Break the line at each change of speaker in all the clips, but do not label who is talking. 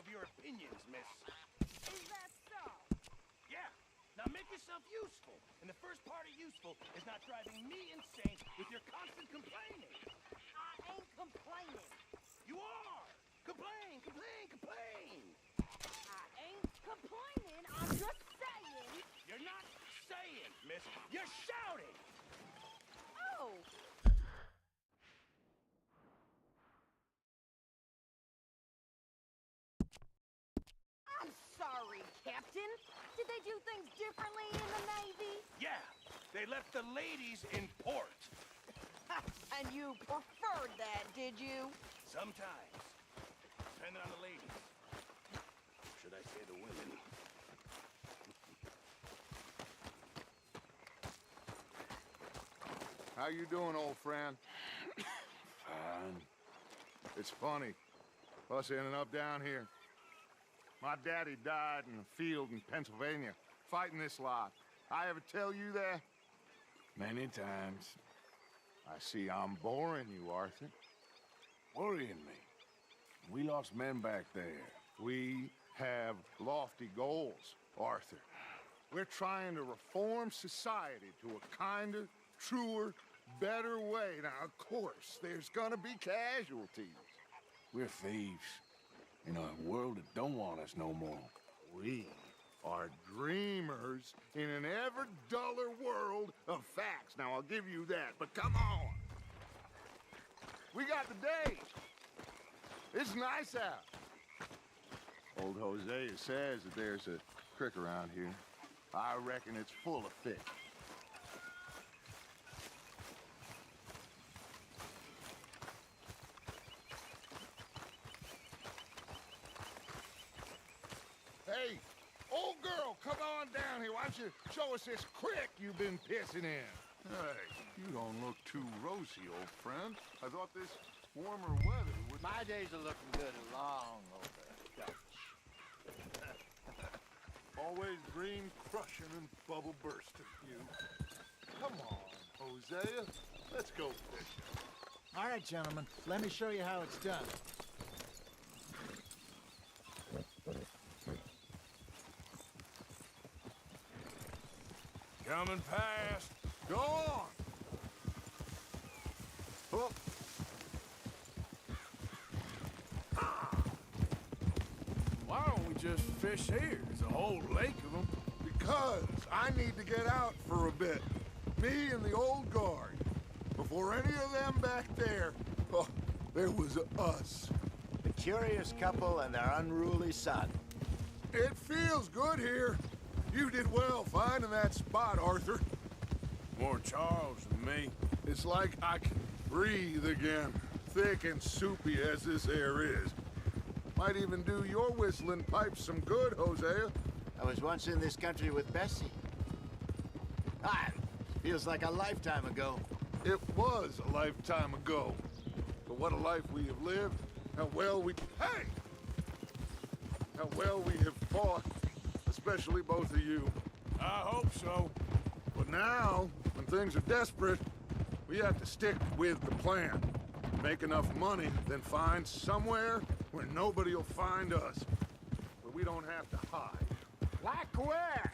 of your opinions, miss.
Is that so?
Yeah. Now make yourself useful. And the first part of useful is not driving me insane with your constant complaining.
I ain't complaining.
You are! Complain, complain, complain!
I ain't complaining. I'm just saying.
You're not saying, miss. You're shouting!
Oh. I'm sorry, Captain. Did they do things differently in the Navy?
Yeah, they left the ladies in port.
And you preferred that, did you?
Sometimes. Depending on the ladies. Should I say the women?
How you doing, old friend?
Fine.
It's funny. Us ending up down here. My daddy died in a field in Pennsylvania, fighting this lot. I ever tell you that?
Many times.
I see I'm boring you, Arthur.
Worrying me. We lost men back there.
We have lofty goals, Arthur. We're trying to reform society to a kinder, truer, better way. Now, of course, there's gonna be casualties.
We're thieves. In a world that don't want us no more.
We are dreamers in an ever duller world of facts. Now, I'll give you that, but come on. We got the day. It's nice out. Old Hosea says that there's a creek around here. I reckon it's full of fish. Hey, old girl, come on down here. Why don't you show us this creek you've been pissing in?
Hey, you don't look too rosy, old friend. I thought this warmer weather would...
My days are looking good along over Dutch.
Always green crushing and bubble bursting, you. Come on, Hosea. Let's go fishing.
All right, gentlemen. Let me show you how it's done.
Coming past.
Go on. Oh.
Why don't we just fish here? There's a whole lake of them.
Because I need to get out for a bit. Me and the old guard. Before any of them back there, oh, there was us.
The curious couple and their unruly son.
It feels good here. You did well finding that spot, Arthur.
More Charles than me.
It's like I can breathe again, thick and soupy as this air is. Might even do your whistling pipes some good, Hosea.
I was once in this country with Bessie. Ah, feels like a lifetime ago.
It was a lifetime ago. But what a life we have lived. How well we... Hey! How well we have fought. Especially both of you.
I hope so.
But now, when things are desperate, we have to stick with the plan. Make enough money, then find somewhere where nobody will find us. Where we don't have to hide.
Like where?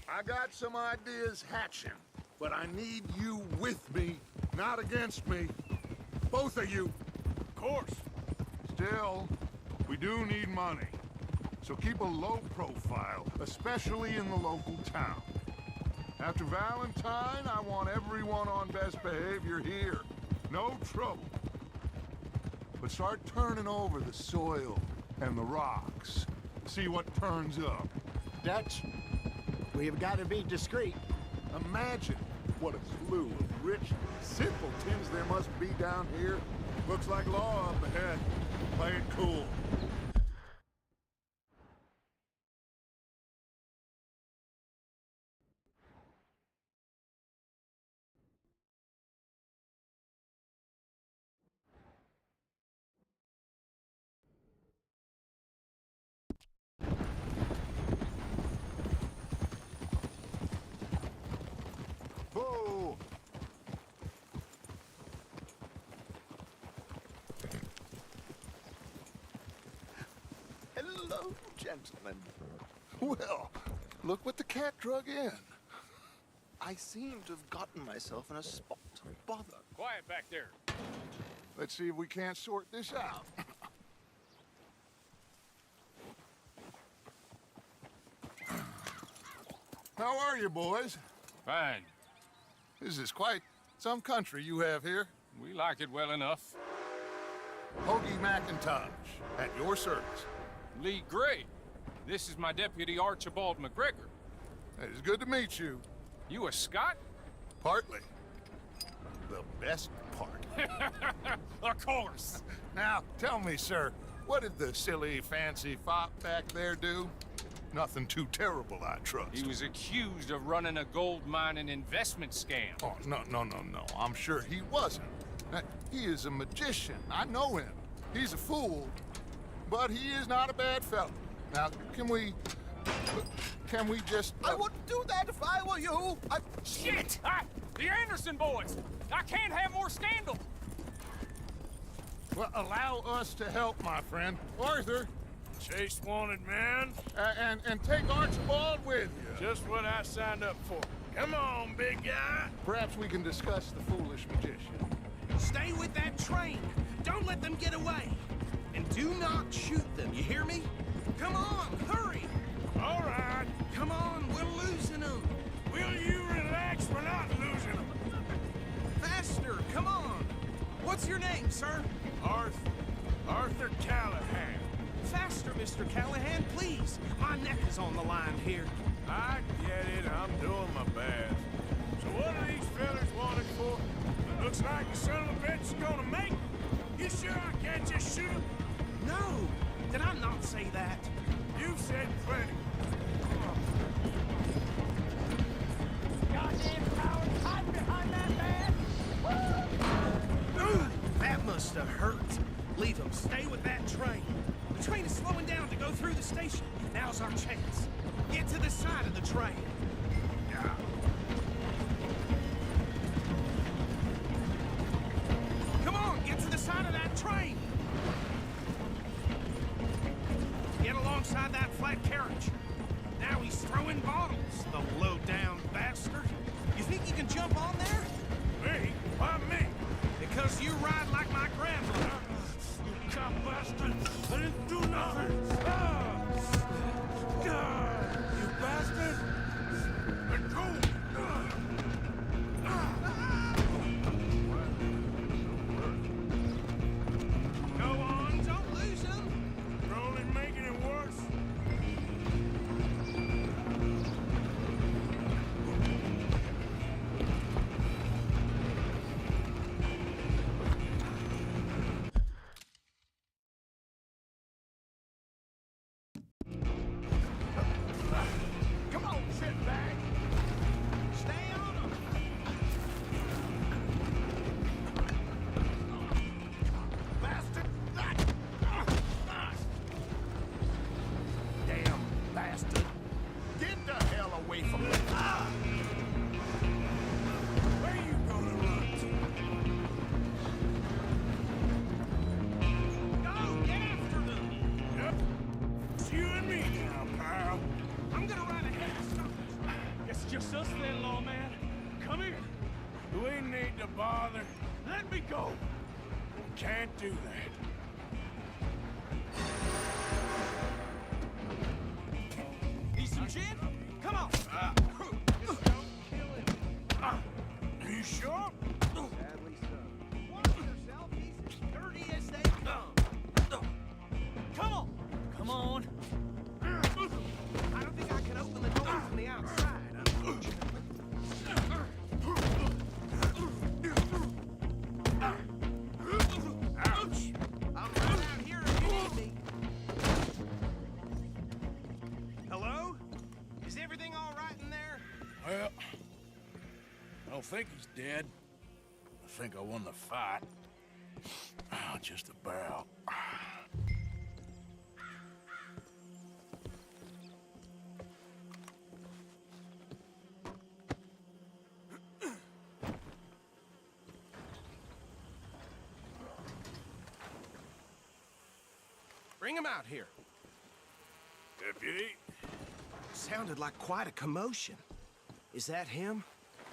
I got some ideas hatching, but I need you with me, not against me. Both of you.
Of course.
Still, we do need money. So keep a low profile, especially in the local town. After Valentine, I want everyone on best behavior here. No trouble. But start turning over the soil and the rocks. See what turns up.
Dutch, we've got to be discreet.
Imagine what a slew of rich simpletons there must be down here. Looks like law up ahead. Play it cool.
Whoa!
Hello, gentlemen.
Well, look what the cat drug in.
I seem to have gotten myself in a spot of bother.
Quiet back there.
Let's see if we can't sort this out. How are you, boys?
Fine.
This is quite some country you have here.
We like it well enough.
Hoagie McIntosh, at your service.
Lee Gray. This is my deputy Archibald McGregor.
It is good to meet you.
You a Scot?
Partly. The best part.
Of course.
Now, tell me, sir, what did the silly, fancy fop back there do? Nothing too terrible, I trust.
He was accused of running a gold mine and investment scam.
Oh, no. I'm sure he wasn't. He is a magician. I know him. He's a fool, but he is not a bad fellow. Now, can we just...
I wouldn't do that if I were you.
Shit! The Anderson boys! I can't have more scandal!
Well, allow us to help, my friend. Arthur,
Chase wanted, man.
and take Archibald with you.
Just what I signed up for. Come on, big guy.
Perhaps we can discuss the foolish magician.
Stay with that train. Don't let them get away. And do not shoot them, you hear me? Come on, hurry!
All right.
Come on, we're losing them.
Will you relax? We're not losing them.
Faster, come on. What's your name, sir?
Arthur Callahan.
Faster, Mr. Callahan, please. My neck is on the line here.
I get it. I'm doing my best. So what are these fellas wanted for? Looks like the son of a bitch is gonna make it. You sure I can't just shoot him?
No, did I not say that?
You've said plenty.
Goddamn cowards hiding behind that van!
Ooh, that must have hurt. Leave them. Stay with that train. The train is slowing down to go through the station. Now's our chance. Get to the side of the train. Come on, get to the side of that train. Get alongside that flat carriage. Now he's throwing bottles, the low-down bastard. You think you can jump on there?
Me? Why me?
Because you ride like my grandmother.
You cop bastard! I didn't do nothing! You bastard! Let go!
Go on, don't lose him.
You're only making it worse.
Come on, shitbag. Stay on him. Bastard. Damn bastard. Get the hell away from me.
Where you gonna run to?
Go, get after them.
Yep. It's you and me now, pal.
I'm gonna ride ahead and stop it.
It's just us then, lawman. Come here.
Do we need to bother?
Let me go.
Can't do that.
Need some gin? Come on.
You sure?
Watch yourself. He's as dirty as they come. Come on.
Come on.
I don't think I can open the door from the outside, unfortunately.
Ouch!
I'm right out here if you need me. Hello? Is everything all right in there?
Well, I don't think he's dead. I think I won the fight. Oh, just about.
Bring him out here.
Deputy,
Sounded like quite a commotion. Is that him?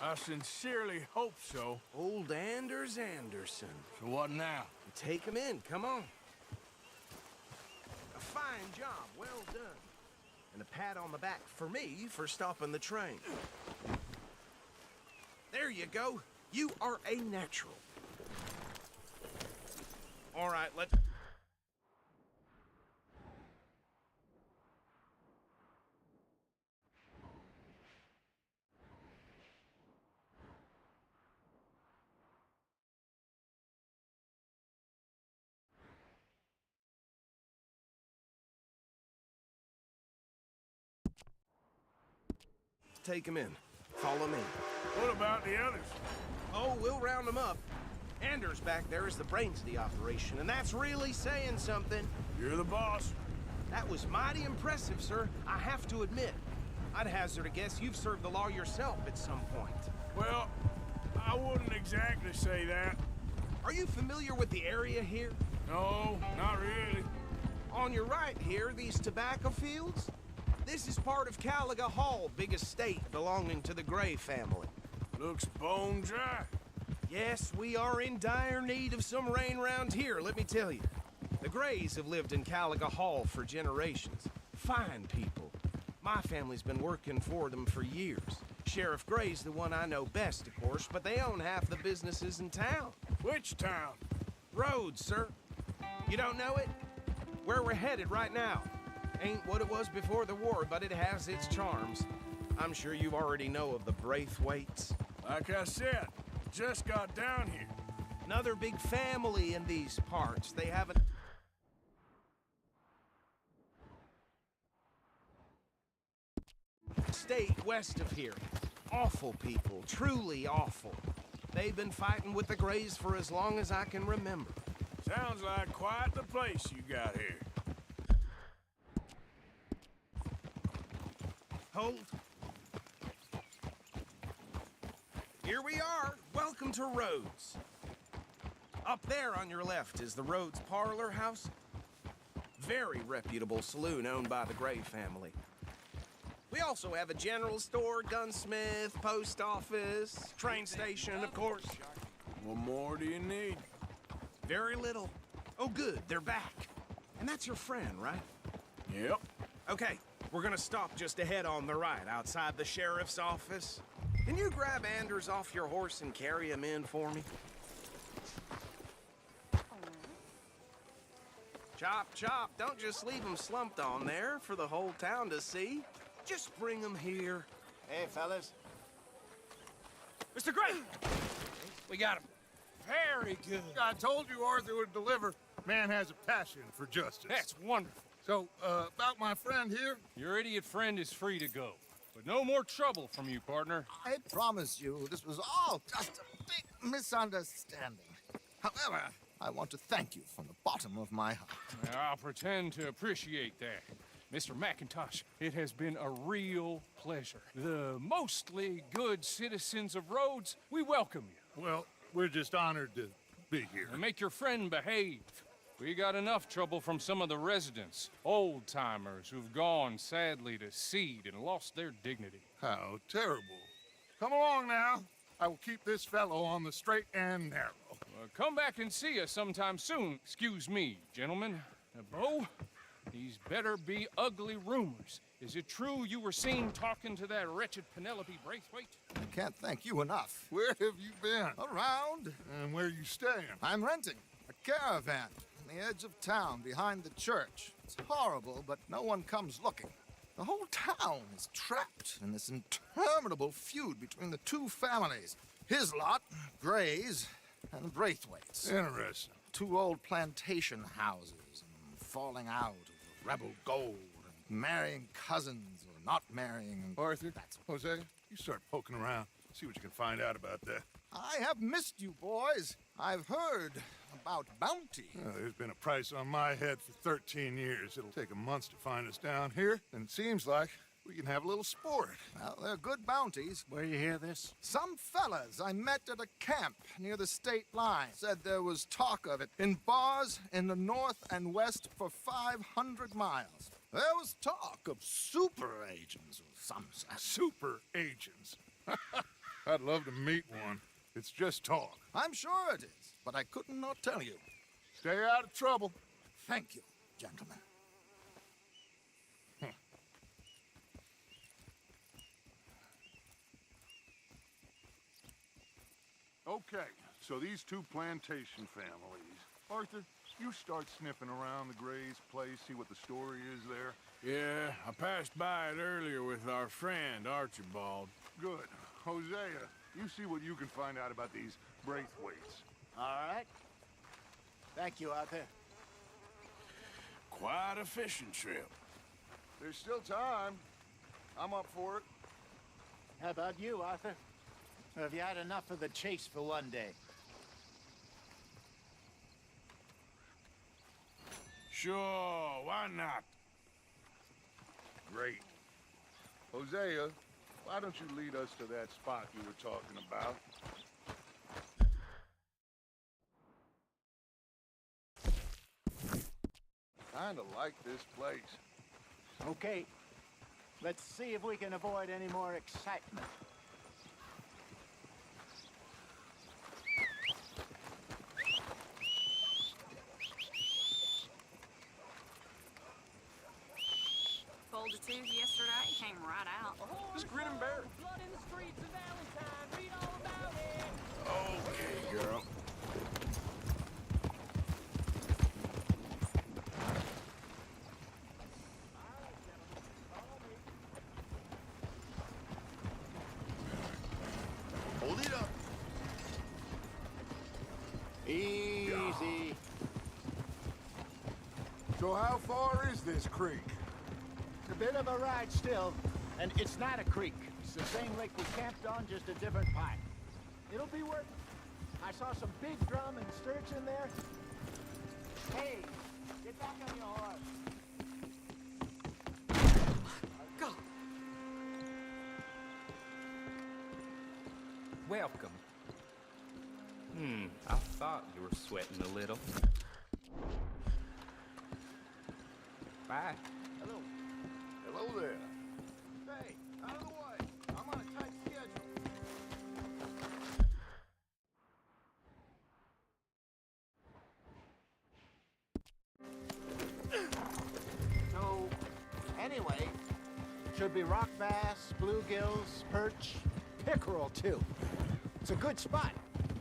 I sincerely hope so.
Old Anders Anderson.
So what now?
Take him in, come on. A fine job, well done. And a pat on the back for me for stopping the train. There you go. You are a natural. All right, let's... Take him in. Follow me.
What about the others?
Oh, we'll round them up. Anders back there is the brains of the operation, and that's really saying something.
You're the boss.
That was mighty impressive, sir. I have to admit. I'd hazard a guess you've served the law yourself at some point.
Well, I wouldn't exactly say that.
Are you familiar with the area here?
No, not really.
On your right here, these tobacco fields? This is part of Caliga Hall, big estate belonging to the Gray family.
Looks bone dry.
Yes, we are in dire need of some rain round here, let me tell you. The Grays have lived in Caliga Hall for generations. Fine people. My family's been working for them for years. Sheriff Gray's the one I know best, of course, but they own half the businesses in town.
Which town?
Rhodes, sir. You don't know it? Where we're headed right now. Ain't what it was before the war, but it has its charms. I'm sure you already know of the Braithwaites.
Like I said, just got down here.
Another big family in these parts. They have a... state west of here. Awful people, truly awful. They've been fighting with the Grays for as long as I can remember.
Sounds like quite the place you got here.
Hold. Here we are. Welcome to Rhodes. Up there on your left is the Rhodes Parlor House. Very reputable saloon owned by the Gray family. We also have a general store, gunsmith, post office, train station, of course.
What more do you need?
Very little. Oh, good, they're back. And that's your friend, right?
Yep.
Okay, we're gonna stop just ahead on the right, outside the sheriff's office. Can you grab Anders off your horse and carry him in for me? Chop, chop, don't just leave him slumped on there for the whole town to see. Just bring him here.
Hey, fellas.
Mr. Gray! We got him. Very good.
I told you Arthur would deliver. Man has a passion for justice.
That's wonderful.
So, about my friend here?
Your idiot friend is free to go. But no more trouble from you, partner.
I promise you, this was all just a big misunderstanding. However, I want to thank you from the bottom of my heart.
I'll pretend to appreciate that. Mr. McIntosh, it has been a real pleasure. The mostly good citizens of Rhodes, we welcome you.
Well, we're just honored to be here.
And make your friend behave. We got enough trouble from some of the residents, old-timers who've gone, sadly, to seed and lost their dignity.
How terrible. Come along now. I will keep this fellow on the straight and narrow.
Come back and see us sometime soon. Excuse me, gentlemen. Bo, these better be ugly rumors. Is it true you were seen talking to that wretched Penelope Braithwaite?
I can't thank you enough.
Where have you been?
Around.
And where you staying?
I'm renting a caravan on the edge of town behind the church. It's horrible, but no one comes looking. The whole town is trapped in this interminable feud between the two families. His lot, Gray's, and the Braithwaites.
Interesting.
Two old plantation houses, and falling out of rebel gold, and marrying cousins or not marrying. And
Arthur, Jose, you start poking around. See what you can find out about that.
I have missed you, boys. I've heard about bounty.
There's been a price on my head for 13 years. It'll take a month to find us down here, and it seems like we can have a little sport.
Well, they're good bounties.
Where you hear this?
Some fellas I met at a camp near the state line said there was talk of it in bars in the north and west for 500 miles. There was talk of super agents of some sort.
Super agents. I'd love to meet one. It's just talk.
I'm sure it is, but I could not tell you.
Stay out of trouble.
Thank you, gentlemen.
Okay, so these two plantation families. Arthur, you start sniffing around the Gray's place, see what the story is there.
Yeah, I passed by it earlier with our friend, Archibald.
Good. Hosea, you see what you can find out about these Braithwaites.
All right. Thank you, Arthur.
Quite a fishing trip.
There's still time. I'm up for it.
How about you, Arthur? Or have you had enough of the chase for one day?
Sure, why not?
Great. Hosea, why don't you lead us to that spot you were talking about? Kinda like this place.
Okay. Let's see if we can avoid any more excitement.
Pulled a tooth yesterday, came right out.
Just grin and bear it.
Blood in the streets of Valentine, read all about it.
Okay, girl.
Hold it up.
Easy.
So how far is this creek?
It's a bit of a ride still, and it's not a creek. It's the same lake we camped on, just a different pipe. It'll be worth it. I saw some big drum and sturgeon there. Hey, get back on your horse.
Welcome. I thought you were sweating a little. Bye.
Hello. Hello there. Hey, out of the way. I'm on a tight schedule.
So, anyway, should be rock bass, bluegills, perch, pickerel too. It's a good spot.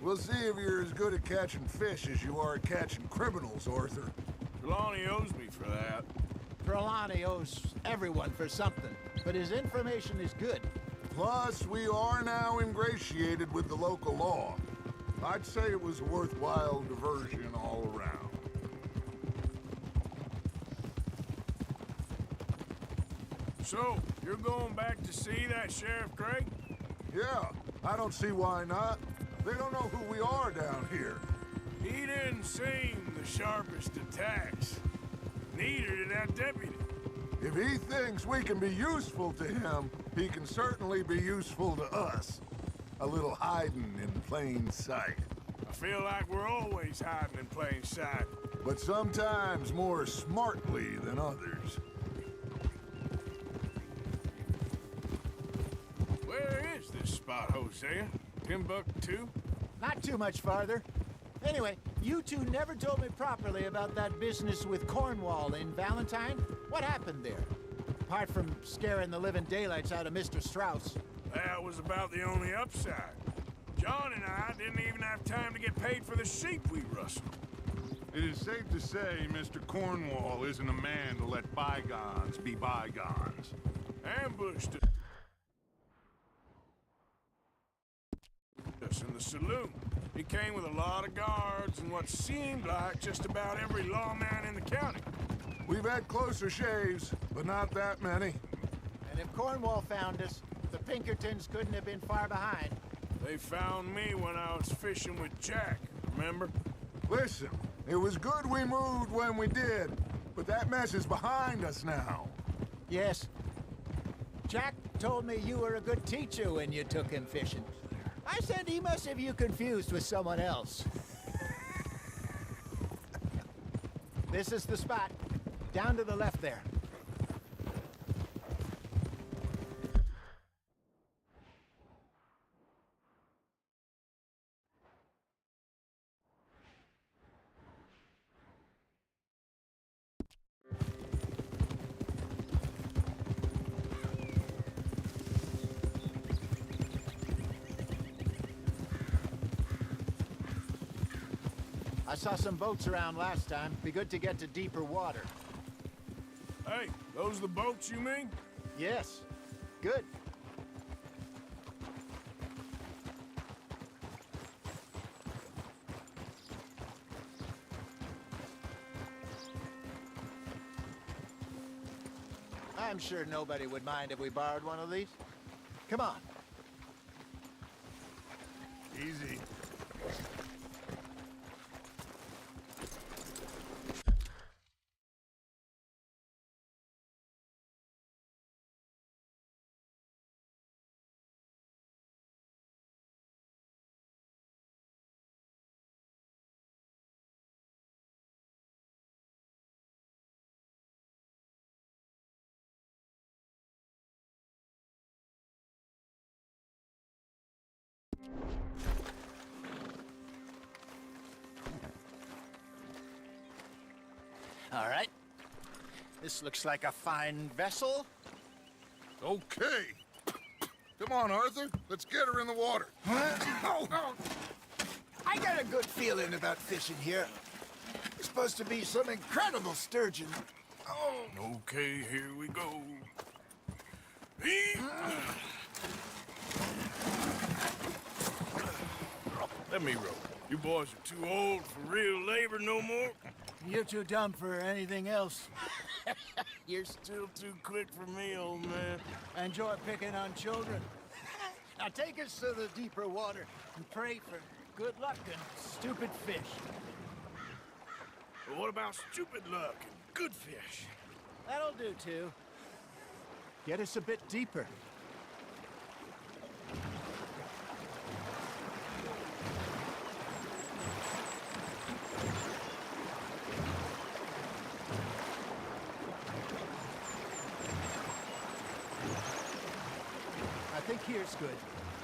We'll see if you're as good at catching fish as you are at catching criminals, Arthur.
Trelawney owes me for that.
Trelawney owes everyone for something, but his information is good.
Plus, we are now ingratiated with the local law. I'd say it was a worthwhile diversion all around.
So, you're going back to see that Sheriff Gray?
Yeah, I don't see why not. They don't know who we are down here.
He didn't seem the sharpest attacks. Neither did that deputy.
If he thinks we can be useful to him, he can certainly be useful to us. A little hiding in plain sight.
I feel like we're always hiding in plain sight.
But sometimes more smartly than others.
Where is this spot, Hosea? Timbuktu?
Not too much farther. Anyway, you two never told me properly about that business with Cornwall in Valentine. What happened there? Apart from scaring the living daylights out of Mr. Strauss.
That was about the only upside. John and I didn't even have time to get paid for the sheep we rustled.
It is safe to say Mr. Cornwall isn't a man to let bygones be bygones.
Ambushed us in the saloon. He came with a lot of guards and what seemed like just about every lawman in the county.
We've had closer shaves, but not that many.
And if Cornwall found us, the Pinkertons couldn't have been far behind.
They found me when I was fishing with Jack, remember?
Listen, it was good we moved when we did, but that mess is behind us now.
Yes. Jack told me you were a good teacher when you took him fishing. I said he must have you confused with someone else. This is the spot. Down to the left there. I saw some boats around last time. Be good to get to deeper water.
Hey, those the boats you mean?
Yes. Good. I'm sure nobody would mind if we borrowed one of these. Come on.
Easy.
All right. This looks like a fine vessel.
Okay. Come on, Arthur. Let's get her in the water.
Oh. I got a good feeling about fishing here. It's supposed to be some incredible sturgeon. Oh.
Okay, here we go. Let me row. You boys are too old for real labor no more.
You're too dumb for anything else.
You're still too quick for me, old man.
Enjoy picking on children. Now take us to the deeper water and pray for good luck and stupid fish.
But what about stupid luck and good fish?
That'll do, too. Get us a bit deeper. I think here's good.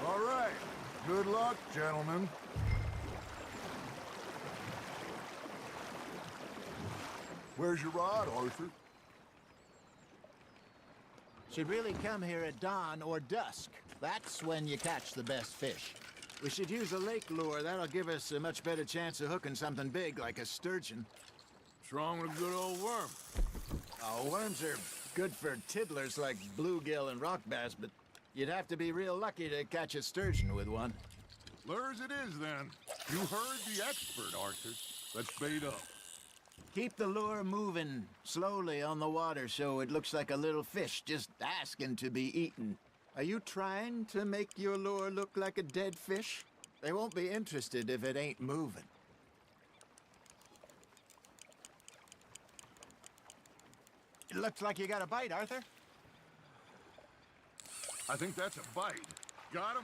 All right. Good luck, gentlemen. Where's your rod, Arthur?
Should really come here at dawn or dusk. That's when you catch the best fish. We should use a lake lure. That'll give us a much better chance of hooking something big like a sturgeon.
What's wrong with a good old worm?
Oh, worms are good for tiddlers like bluegill and rock bass, but you'd have to be real lucky to catch a sturgeon with one.
Lures it is, then. You heard the expert, Arthur. Let's bait up.
Keep the lure moving slowly on the water so it looks like a little fish just asking to be eaten. Are you trying to make your lure look like a dead fish? They won't be interested if it ain't moving. It looks like you got a bite, Arthur.
I think that's a bite. Got him?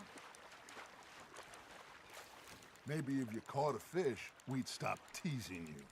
Maybe if you caught a fish, we'd stop teasing you.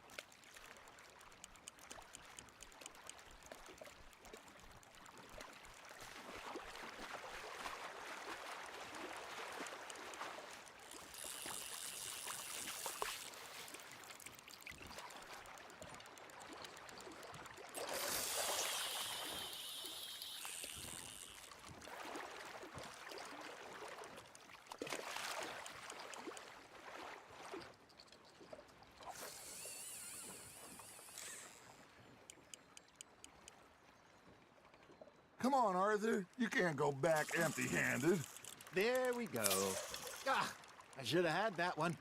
Come on, Arthur. You can't go back empty-handed.
There we go. Ah, I should have had that one.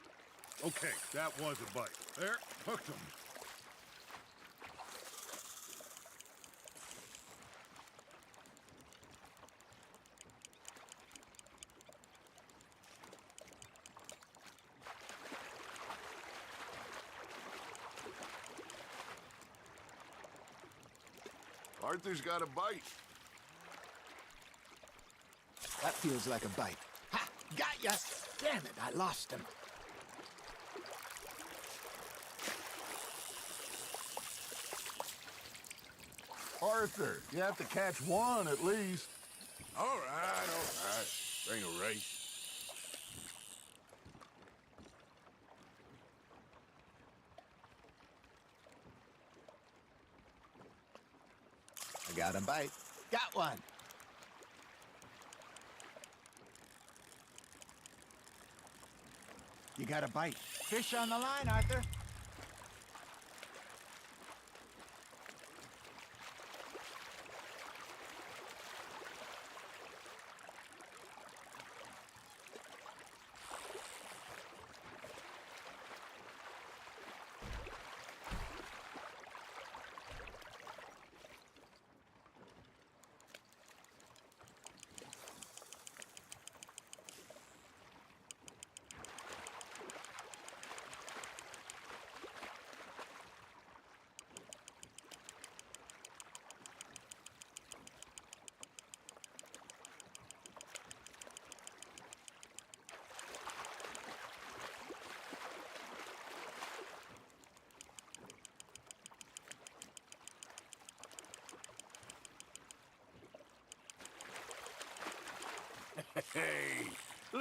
Okay, that was a bite. There, hooked him. Arthur's got a bite.
That feels like a bite. Ha! Got ya! Damn it, I lost him.
Arthur, you have to catch one at least.
All right. Ain't a race.
I got a bite. Got one. You got a bite. Fish on the line, Arthur.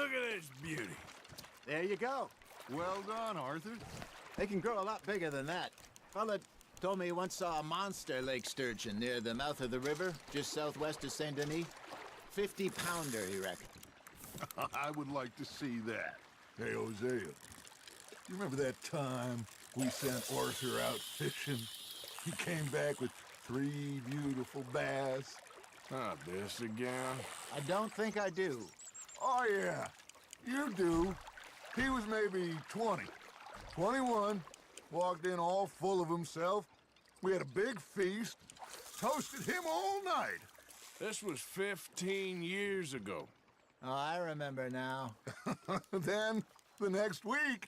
Look at this beauty.
There you go.
Well done, Arthur.
They can grow a lot bigger than that. Fella told me he once saw a monster lake sturgeon near the mouth of the river, just southwest of Saint Denis. 50-pounder, he reckoned.
I would like to see that. Hey, Hosea, you remember that time we sent Arthur out fishing? He came back with 3 beautiful bass.
Not this again.
I don't think I do.
Oh, yeah, you do. He was maybe 20, 21, walked in all full of himself. We had a big feast, toasted him all night.
This was 15 years ago.
Oh, I remember now.
Then, the next week,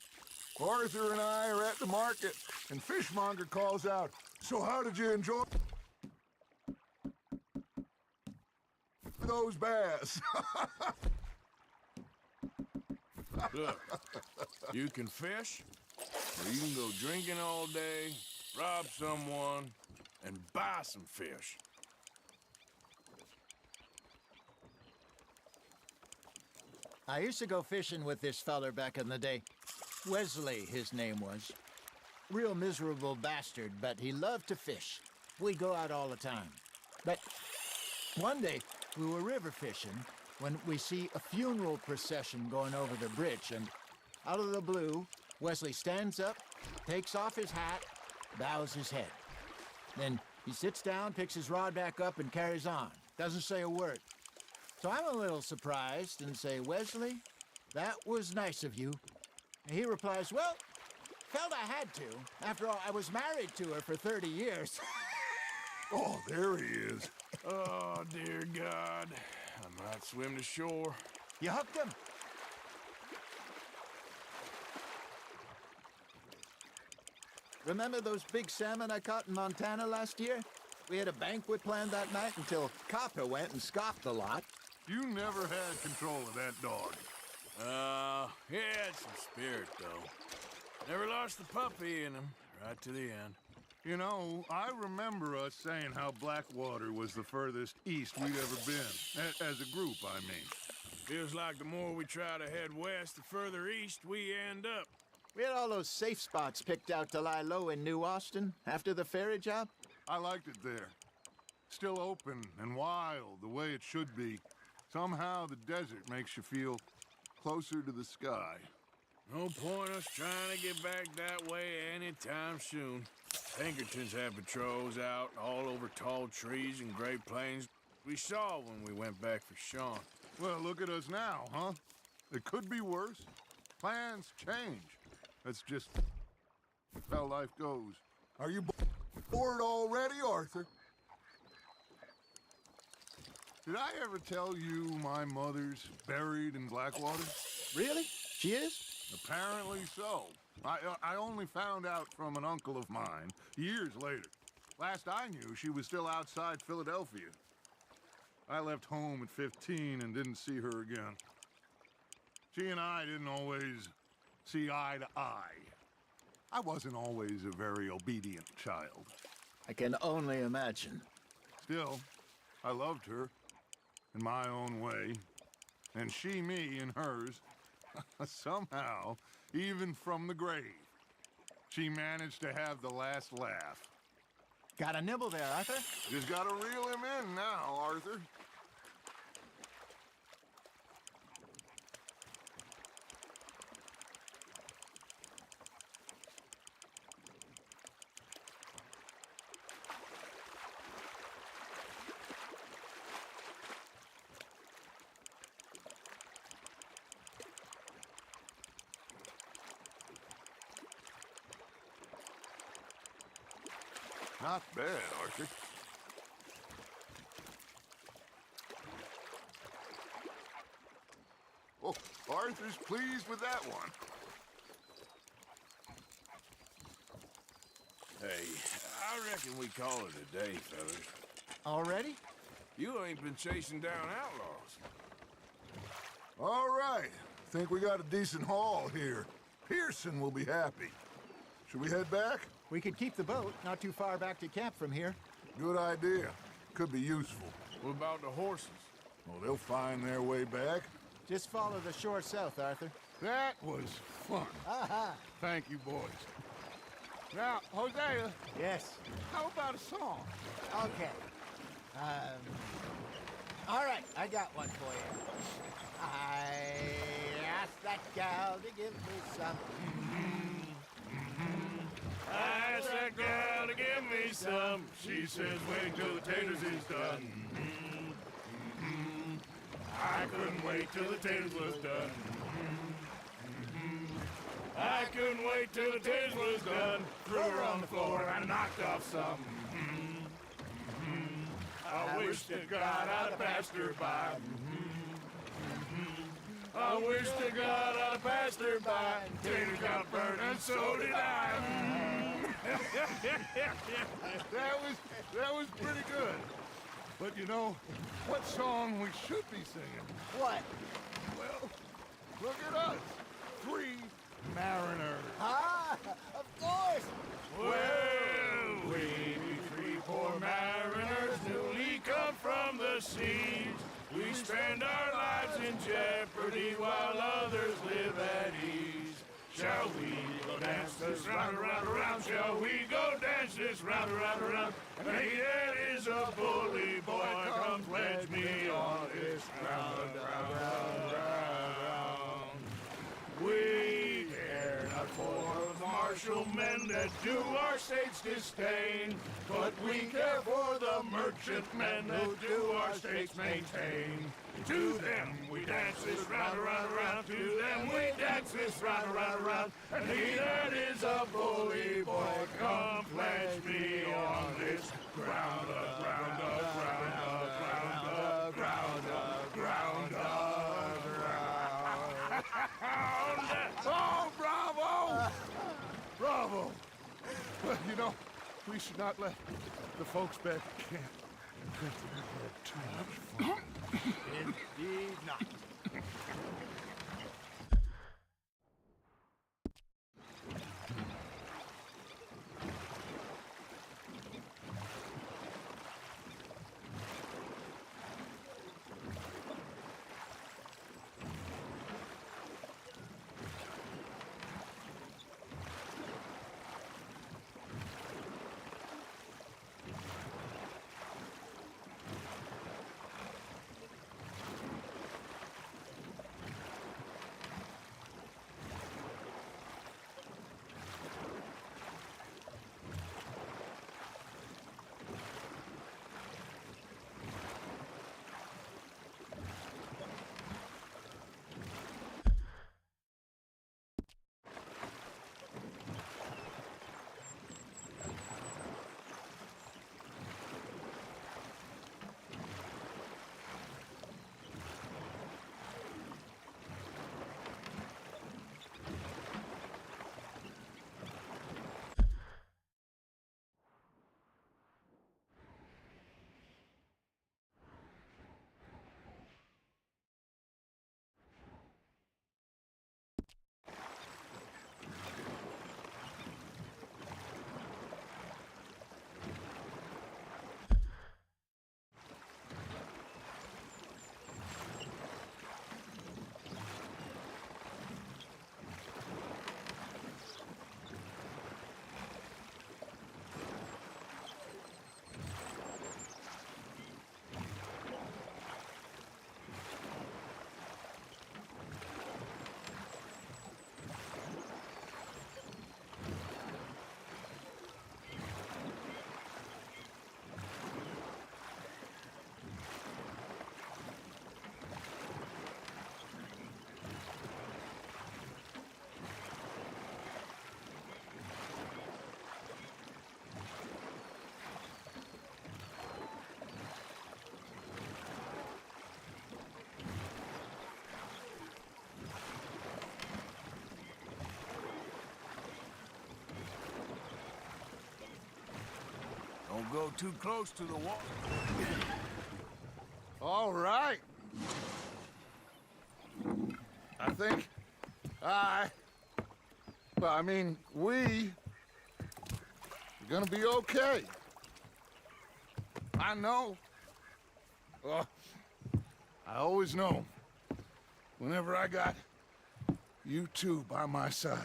Arthur and I are at the market, and Fishmonger calls out, "So how did you enjoy those bass?"
Look, you can fish, or you can go drinking all day, rob someone, and buy some fish.
I used to go fishing with this feller back in the day. Wesley, his name was. Real miserable bastard, but he loved to fish. We'd go out all the time. But one day, we were river fishing when we see a funeral procession going over the bridge, and out of the blue, Wesley stands up, takes off his hat, bows his head. Then he sits down, picks his rod back up, and carries on. Doesn't say a word. So I'm a little surprised and say, "Wesley, that was nice of you." And he replies, "Well, felt I had to. After all, I was married to her for 30 years.
Oh, there he is.
Oh, dear God. I might swim to shore.
You hooked him. Remember those big salmon I caught in Montana last year? We had a banquet planned that night until Copper went and scoffed the lot.
You never had control of that dog.
He had some spirit, though. Never lost the puppy in him, right to the end.
You know, I remember us saying how Blackwater was the furthest east we'd ever been. As a group, I mean.
Feels like the more we try to head west, the further east we end up.
We had all those safe spots picked out to lie low in New Austin after the ferry job.
I liked it there. Still open and wild, the way it should be. Somehow the desert makes you feel closer to the sky.
No point us trying to get back that way anytime soon. Pinkertons have patrols out all over tall trees and Great Plains. We saw when we went back for Sean.
Well, look at us now, huh? It could be worse. Plans change. That's just how life goes. Are you bored already, Arthur? Did I ever tell you my mother's buried in Blackwater?
Really? She is?
Apparently so. I only found out from an uncle of mine years later. Last I knew, she was still outside Philadelphia. I left home at 15 and didn't see her again. She and I didn't always see eye to eye. I wasn't always a very obedient child.
I can only imagine.
Still, I loved her in my own way, and she me in hers. Somehow, even from the grave, she managed to have the last laugh.
Got a nibble there, Arthur?
Just gotta reel him in now, Arthur. Not bad, Arthur. Oh, Arthur's pleased with that one.
Hey, I reckon we call it a day, fellas.
Already?
You ain't been chasing down outlaws.
All right. Think we got a decent haul here. Pearson will be happy. Should we head back?
We could keep the boat not too far back to camp from here.
Good idea. Could be useful.
What about the horses?
Well, they'll find their way back.
Just follow the shore south, Arthur.
That was fun.
Aha!
Thank you, boys. Now, Hosea,
Yes.
how about a song?
Okay. All right, I got one for you. I asked that gal to give me some.
I asked that gal to give me some. She says, wait till the taters is done. I couldn't wait till the taters was done. I couldn't wait till the taters was done. Threw her on the floor and I knocked off some. I wish to God I'd have passed her by. I wish to God I'd have passed her by. Taters got burned and so did I.
That was pretty good. But you know, what song we should be singing?
What?
Well, look at us. 3 mariners.
Ah, of course.
Well, we be 3 poor mariners newly come from the seas. We spend our lives in jeopardy while others live at ease. Shall we go dance this round, around, around? Shall we go dance this round, around, around? And he that is a bully boy, come pledge me on this round, round, round, round. We care not for the martial men that do our states disdain, but we care for the merchant men who do our states maintain. To them we dance this round, around, around. To them we dance this round, around, around. And he that is a bully boy, come pledge me on this ground, ground, ground, ground, ground, ground, ground.
Oh, bravo! Bravo! Well, you know, we should not let the folks back at camp think that we had too much fun.
Indeed not.
Don't go too close to the wall. All right. I think we're gonna be okay. I know. I always know Whenever I got you two by my side,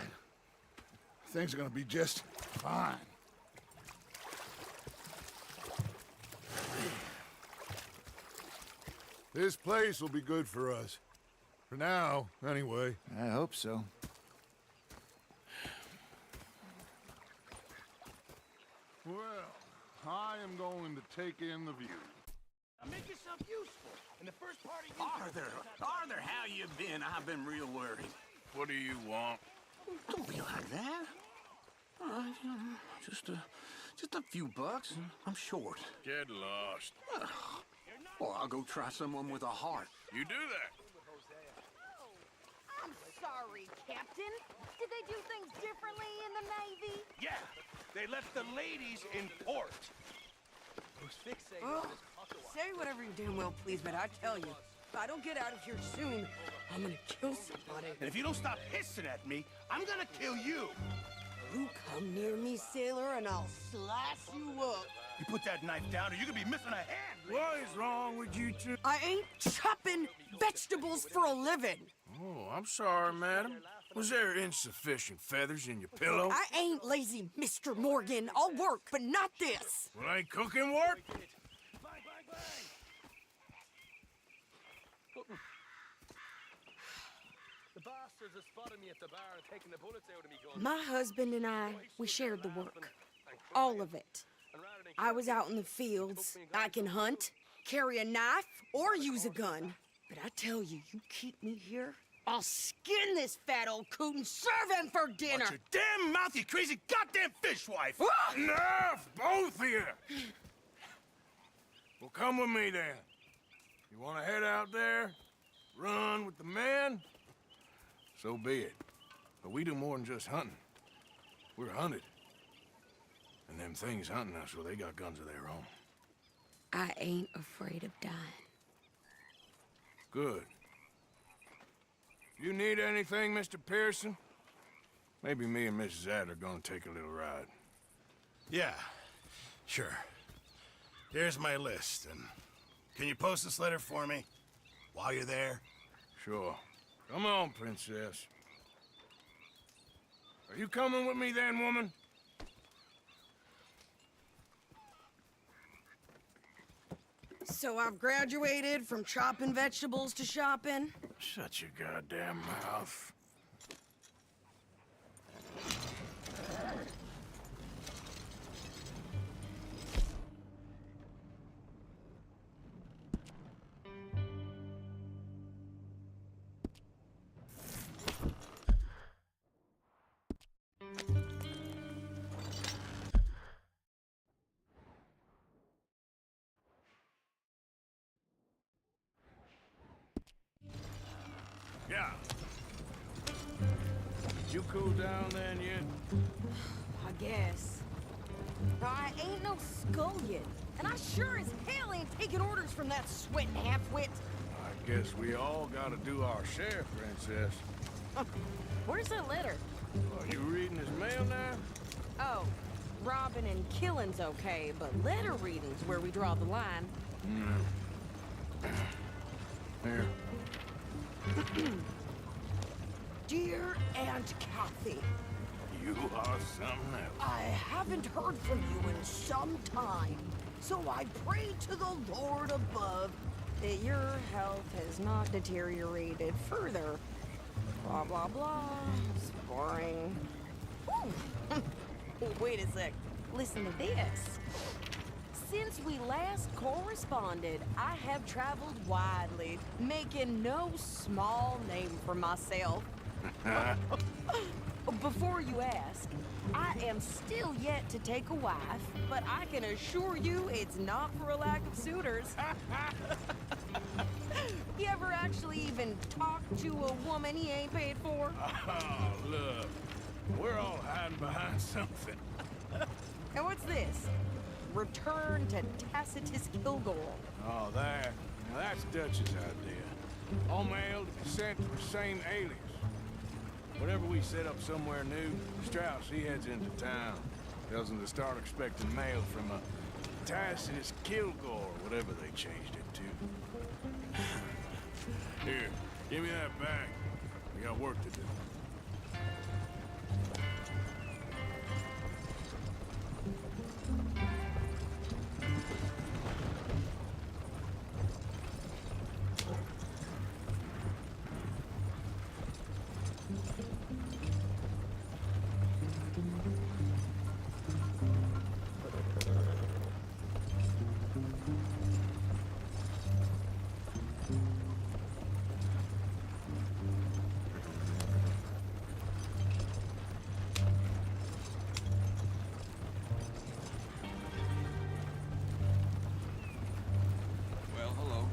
things are gonna be just fine. This place will be good for us. For now, anyway.
I hope so.
Well, I am going to take in the view.
Now make yourself useful. In the first part of you...
Arthur, how you been? I've been real worried.
What do you want?
Don't be like that. Just a few bucks. I'm short.
Get lost.
Well, I'll go try someone with a heart.
You do that.
I'm sorry, Captain. Did they do things differently in the Navy?
Yeah, they left the ladies in port.
Oh, say whatever you damn well please, but I tell you, if I don't get out of here soon, I'm gonna kill somebody.
And if you don't stop hissing at me, I'm gonna kill you.
You come near me, sailor, and I'll slice you up.
You put that knife down or you're gonna be missing a hand.
What is wrong with you two?
I ain't chopping vegetables for a living.
Oh, I'm sorry, madam. Was there insufficient feathers in your pillow?
I ain't lazy, Mr. Morgan. I'll work, but not this.
Well, ain't cooking work?
The bastards have spotted me at the bar and taken the bullets out of me gun.
My husband and I, we shared the work. All of it. I was out in the fields. I can hunt, carry a knife, or use a gun. But I tell you, you keep me here, I'll skin this fat old coot and serve him for dinner.
Watch your damn mouth, you crazy goddamn fishwife!
Enough, both of you! Well, come with me then. You want to head out there, run with the men? So be it. But we do more than just hunting. We're hunted. And them things hunting us, well, they got guns of their own.
I ain't afraid of dying.
Good. You need anything, Mr. Pearson? Maybe me and Mrs. Adler are gonna take a little ride.
Yeah, sure. Here's my list, and can you post this letter for me while you're there?
Sure. Come on, princess. Are you coming with me then, woman?
So I've graduated from chopping vegetables to shopping?
Shut your goddamn mouth. Yeah. Did you cool down then yet?
I guess. I ain't no scullion, and I sure as hell ain't taking orders from that sweating half-wit.
I guess we all gotta do our share, princess.
Where's that letter?
Are you reading his mail now?
Oh, robbing and killing's okay, but letter reading's where we draw the line.
Here.
Dear Aunt Kathy,
You are something else.
I haven't heard from you in some time, so I pray to the Lord above that your health has not deteriorated further. Blah, blah, blah. It's boring. Wait a sec. Listen to this. Since we last corresponded, I have traveled widely, making no small name for myself. Before you ask, I am still yet to take a wife, but I can assure you it's not for a lack of suitors. You ever actually even talk to a woman he ain't paid for?
Oh, look. We're all hiding behind something.
And what's this? Return to Tacitus Kilgore.
Oh, there. Now that's Dutch's idea. All mail to be sent to the same alias. Whenever we set up somewhere new, Strauss, he heads into town. Tells them to start expecting mail from a Tacitus Kilgore, whatever they changed it to. Here, Give me that back. We got work to do.
Well, hello.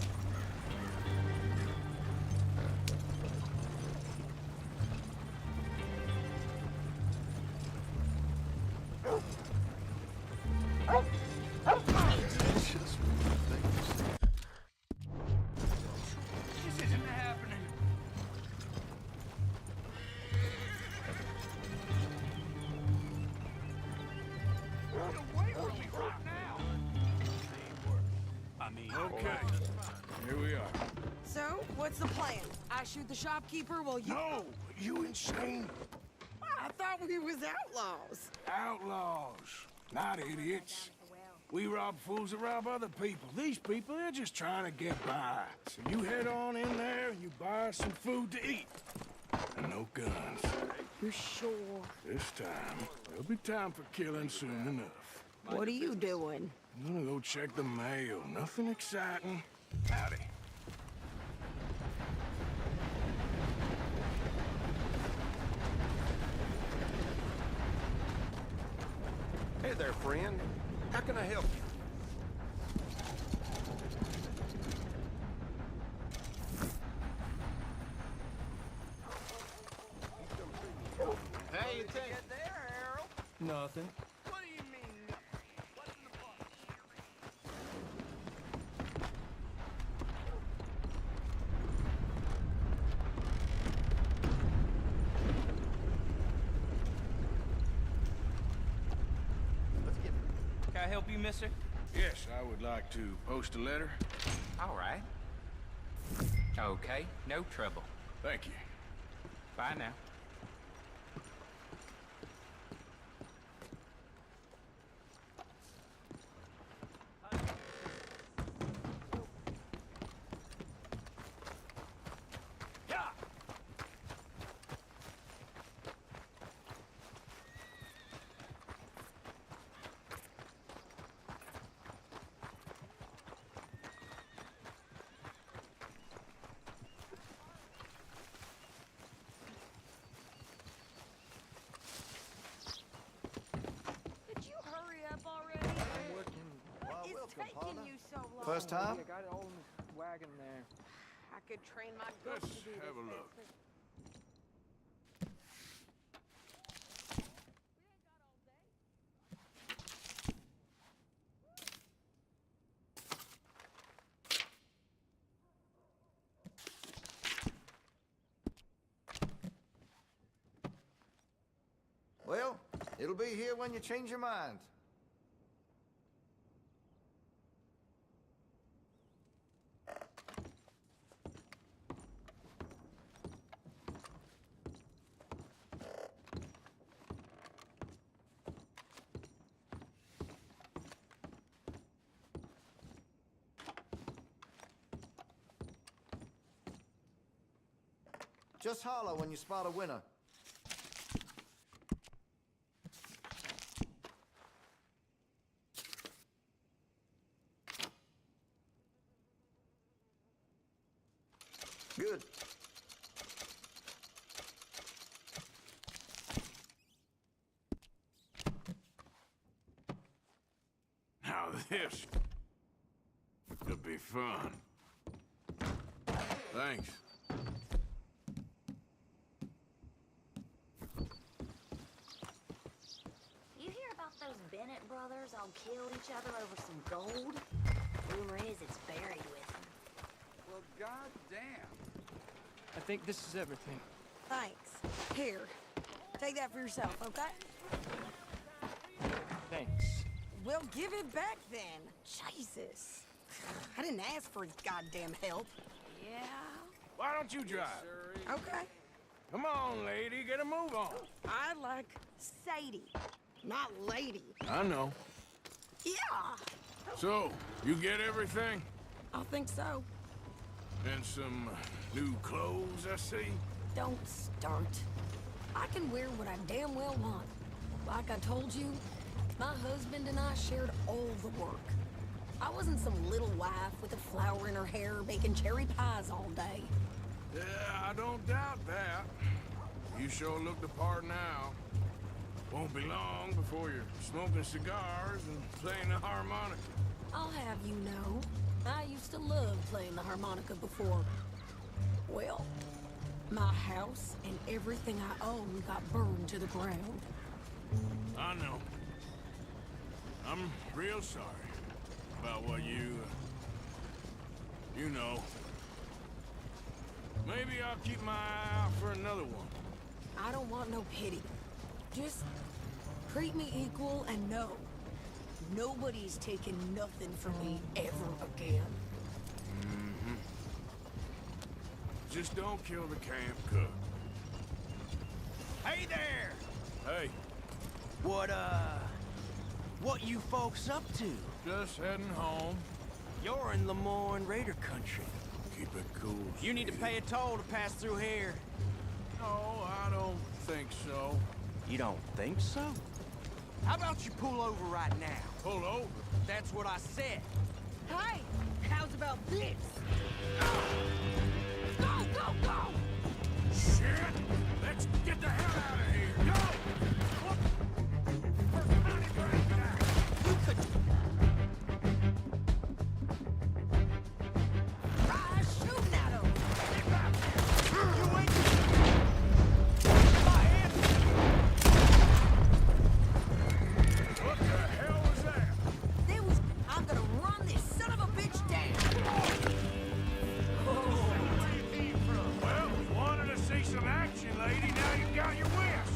Just things.
This isn't happening. Get away from me right now. I mean,
Okay. Here we are.
So, what's the plan? I shoot the shopkeeper while you...
No! You insane?
I thought we was outlaws.
Outlaws, not idiots. We rob fools that rob other people. These people, they're just trying to get by. So you head on in there and you buy us some food to eat. And no guns.
You sure?
This time, there'll be time for killing soon enough.
What are you doing?
I'm gonna go check the mail. Nothing exciting. Howdy.
Hey there, friend. How can I help you?
Hey, you think?
Nothing.
what do you mean? What's in the box?
Let's get it.
Can I help you, mister?
Yes, I would like to post a letter.
All right. Okay, no trouble.
Thank you.
Bye now.
Could you hurry up already?
I'm working.
What is taking you so long?
First time?
I got it all in this wagon there.
I could train my goats
Let's
to do this.
have a look.
Well, it'll be here when you change your mind. Just holler when you spot a winner. Good.
Now this could be fun. Thanks.
You hear about those Bennett brothers all killed each other over some gold? Rumor is it's buried with them.
Well, goddamn.
I think this is everything.
Thanks. Here. Take that for yourself, okay?
Thanks.
Well, give it back then. Jesus. I didn't ask for his goddamn help.
Yeah?
Why don't you drive?
Okay.
Come on, lady, get a move on.
I like Sadie, not lady.
I know.
Yeah,
So, you get everything?
I think so.
And some new clothes, I see?
Don't start. I can wear what I damn well want. Like I told you, my husband and I shared all the work. I wasn't some little wife with a flower in her hair baking cherry pies all day.
Yeah, I don't doubt that. You sure look the part now. Won't be long before you're smoking cigars and playing the harmonica.
I'll have you know, I used to love playing the harmonica before. Well, my house and everything I own got burned to the ground.
I know. I'm real sorry about what you know. Maybe I'll keep my eye out for another one.
I don't want no pity. Just treat me equal and know nobody's taking nothing from me ever again.
Mm-hmm. Just don't kill the camp cook.
Hey there!
Hey,
What you folks up to?
just heading home.
You're in Lemoyne Raider country.
Keep it cool.
You need to pay a toll to pass through here.
No, I don't think so.
You don't think so? How about you pull over right now?
Pull over?
That's what I said.
Hey, how's about this? Go, go, go!
Shit! Let's get the hell out of here! Go!
You could...
Try shooting at him!
You ain't... My hand!
What the hell was that?
There was... I'm gonna run this son of a bitch down!
Well, wanted to see some action, lady. Now you got your wish.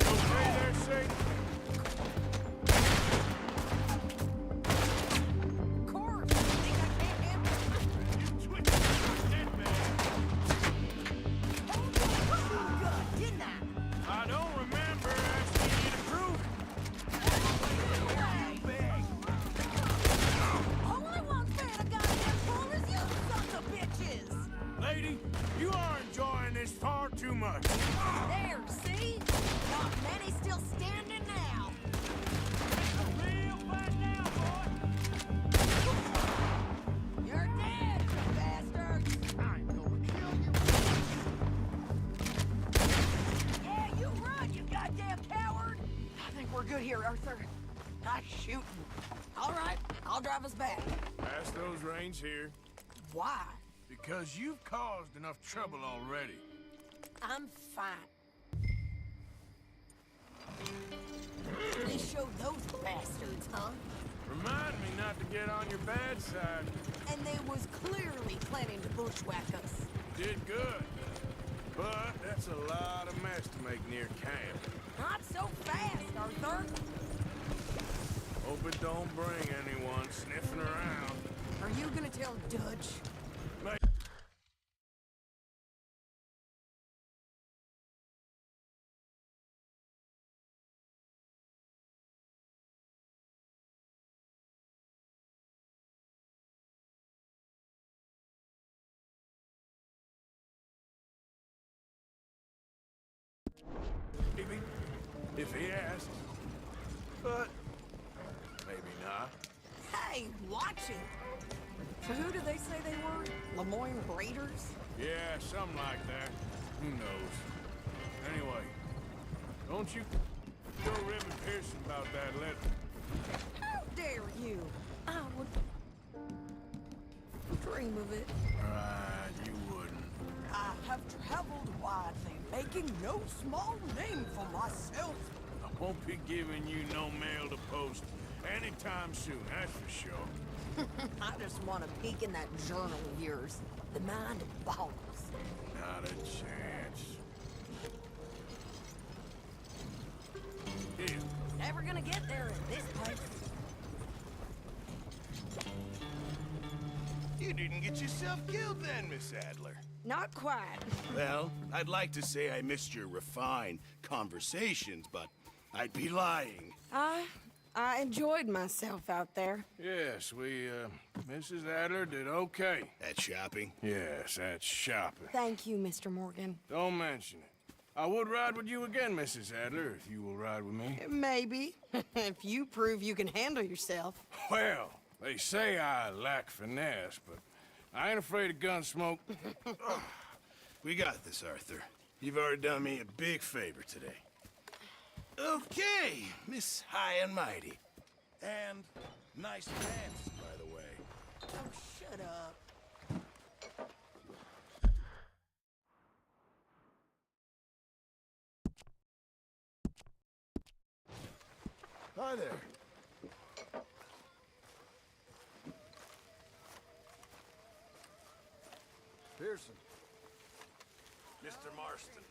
Okay there, Sadie?
Of course! Think I can't handle it?
You twitched your head, man.
Good, didn't I?
I don't remember asking you to prove
Only one fan of goddamn fool is you sons of bitches!
it. Lady, you are enjoying this far too much.
There, see? Not many still standing now.
Real bad now, boy.
You're dead, you bastards!
I'm gonna kill you.
Yeah, you run, you goddamn coward! I think we're good here, Arthur. Nice shooting. All right, I'll drive us back.
Pass those reins here.
Why?
Because you've caused enough trouble already.
I'm fine. We showed those bastards, huh?
Remind me not to get on your bad side.
And they was clearly planning to bushwhack us.
Did good. But that's a lot of mess to make near camp.
Not so fast, Arthur.
Hope it don't bring anyone sniffing around.
Are you gonna tell Dutch?
Mate. Maybe, if he asks. But maybe not.
Hey, watch it. So who did they say they were? Lemoyne Raiders?
Yeah, something like that. Who knows? Anyway, don't you go ribbon Pearson about that letter.
How dare you? I would dream of it.
Right, you wouldn't.
I have traveled widely, making no small name for myself.
I won't be giving you no mail to post anytime soon, that's for sure.
I just want to peek in that journal of yours. The mind boggles.
Not a chance.
Never gonna get there at this place.
You didn't get yourself killed then, Miss Adler.
Not quite.
Well, I'd like to say I missed your refined conversations, but I'd be lying.
I enjoyed myself out there.
Yes, Mrs. Adler did okay.
At shopping?
Yes, that's shopping.
Thank you, Mr. Morgan.
Don't mention it. I would ride with you again, Mrs. Adler, if you will ride with me.
Maybe. If you prove you can handle yourself.
Well, they say I lack finesse, but I ain't afraid of gun smoke.
We got this, Arthur. You've already done me a big favor today. Okay, Miss High and Mighty. And nice pants, by the way.
Oh, shut up.
Hi there. Pearson.
Mr. Marston.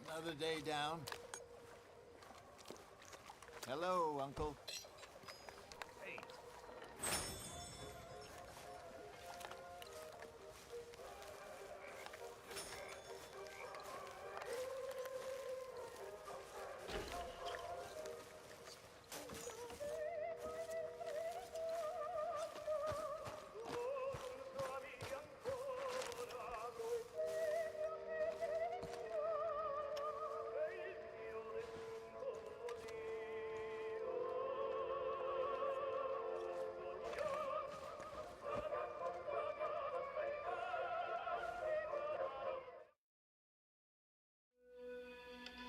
Another day down. Hello, Uncle.